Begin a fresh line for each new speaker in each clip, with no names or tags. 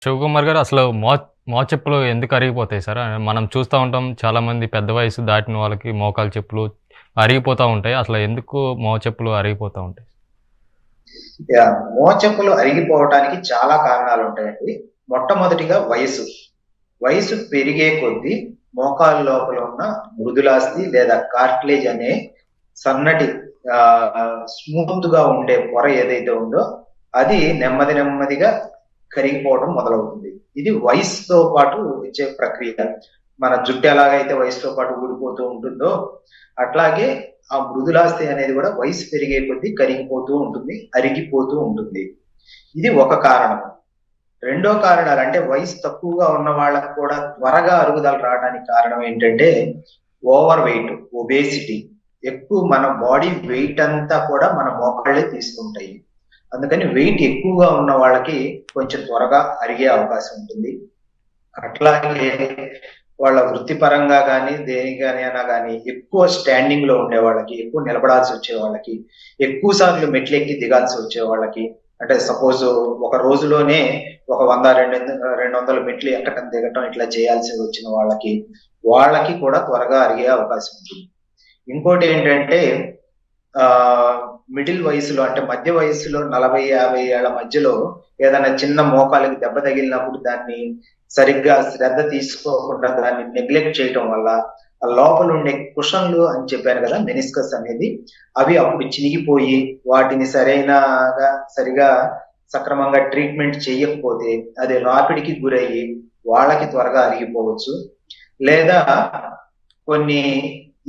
శివకుమార్ గారు అసలు మోచెప్పులు ఎందుకు అరిగిపోతాయి సార్? మనం చూస్తా ఉంటాం చాలామంది పెద్ద వయసు దాటిన వాళ్ళకి మోకాలు చెప్పులు అరిగిపోతా ఉంటాయి. అసలు ఎందుకు మోచెప్పులు అరిగిపోతా ఉంటాయి?
మోచెప్పులు అరిగిపోవటానికి చాలా కారణాలు ఉంటాయండి. మొట్టమొదటిగా వయసు. వయసు పెరిగే కొద్దీ మోకాలు లోపల ఉన్న మృదులాస్థి లేదా కార్టిలేజ్ అనే సన్నటి స్మూత్ గా ఉండే పొర ఏదైతే ఉందో అది నెమ్మది నెమ్మదిగా కరిగిపోవడం మొదలవుతుంది. ఇది వయసుతో పాటు వచ్చే ప్రక్రియ. మన జుట్టు ఎలాగైతే వయసుతో పాటు ఊడిపోతూ ఉంటుందో అట్లాగే ఆ మృదులాస్థి అనేది కూడా వయసు పెరిగే కొద్దీ కరిగిపోతూ ఉంటుంది, అరిగిపోతూ ఉంటుంది. ఇది ఒక కారణం. రెండో కారణాలు అంటే వయసు తక్కువగా ఉన్న వాళ్ళకు కూడా త్వరగా అరుగుదల రావడానికి కారణం ఏంటంటే ఓవర్ వెయిట్, ఒబేసిటీ. ఎక్కువ మన బాడీ వెయిట్ అంతా కూడా మన మోకాళ్ళే తీసుకుంటాయి. అందుకని వెయిట్ ఎక్కువగా ఉన్న వాళ్ళకి కొంచెం త్వరగా అరిగే అవకాశం ఉంటుంది. అట్లాగే వాళ్ళ వృత్తిపరంగా కానీ దేనికైనా కానీ ఎక్కువ స్టాండింగ్ లో ఉండే వాళ్ళకి, ఎక్కువ నిలబడాల్సి వచ్చే వాళ్ళకి, ఎక్కువ సార్లు మెట్లెక్కి దిగాల్సి వచ్చే వాళ్ళకి, అంటే సపోజ్ ఒక రోజులోనే ఒక 100-200 మెట్లు ఎక్కటం దిగటం ఇట్లా చేయాల్సి వచ్చిన వాళ్ళకి కూడా త్వరగా అరిగే అవకాశం ఉంటుంది. ఇంకోటి ఏంటంటే మిడిల్ వయసులో అంటే మధ్య వయసులో 40-50 ఏళ్ల మధ్యలో ఏదైనా చిన్న మోకాలకి దెబ్బ తగిలినప్పుడు దాన్ని సరిగ్గా శ్రద్ధ తీసుకోకుండా దాన్ని నెగ్లెక్ట్ చేయటం వల్ల ఆ లోపల ఉండే కుషన్లు అని చెప్పాను కదా, మెనిస్కస్ అనేది, అవి అప్పుడు చినిగిపోయి వాటిని సరిగా సక్రమంగా ట్రీట్మెంట్ చేయకపోతే అది రాపిడికి గురయ్యి వాళ్ళకి త్వరగా అరిగిపోవచ్చు. లేదా కొన్ని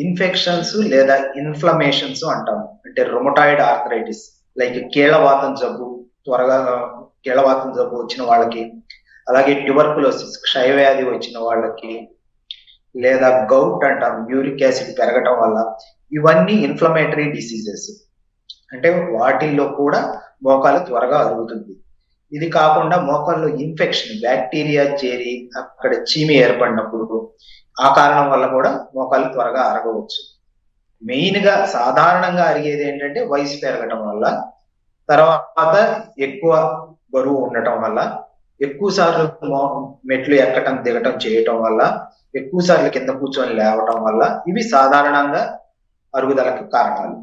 ఇన్ఫెక్షన్స్ లేదా ఇన్ఫ్లమేషన్స్ అంటాము. అంటే రొమటాయిడ్ ఆర్థరైటిస్, లైక్ కీళ్ళవాతం జబ్బు వచ్చిన వాళ్ళకి, అలాగే ట్యూబర్కులోసిస్ క్షయవ్యాధి వచ్చిన వాళ్ళకి, లేదా గౌట్ అంటాం, యూరిక్ యాసిడ్ పెరగటం వల్ల. ఇవన్నీ ఇన్ఫ్లమేటరీ డిసీజెస్. అంటే వాటిల్లో కూడా మోకాలు త్వరగా అరుగుతుంది. ఇది కాకుండా మోకాల్లో ఇన్ఫెక్షన్, బ్యాక్టీరియా చేరి అక్కడ చీమి ఏర్పడినప్పుడు ఆ కారణం వల్ల కూడా మోకాలు త్వరగా అరగవచ్చు. మెయిన్ గా సాధారణంగా అరిగేది ఏంటంటే వయసు పెరగటం వల్ల, తర్వాత ఎక్కువ బరువు ఉండటం వల్ల, ఎక్కువ సార్లు మెట్లు ఎక్కటం దిగటం చేయటం వల్ల, ఎక్కువ సార్లు కింద కూర్చొని లేవటం వల్ల, ఇవి సాధారణంగా అరుగుదలకు కారణాలు.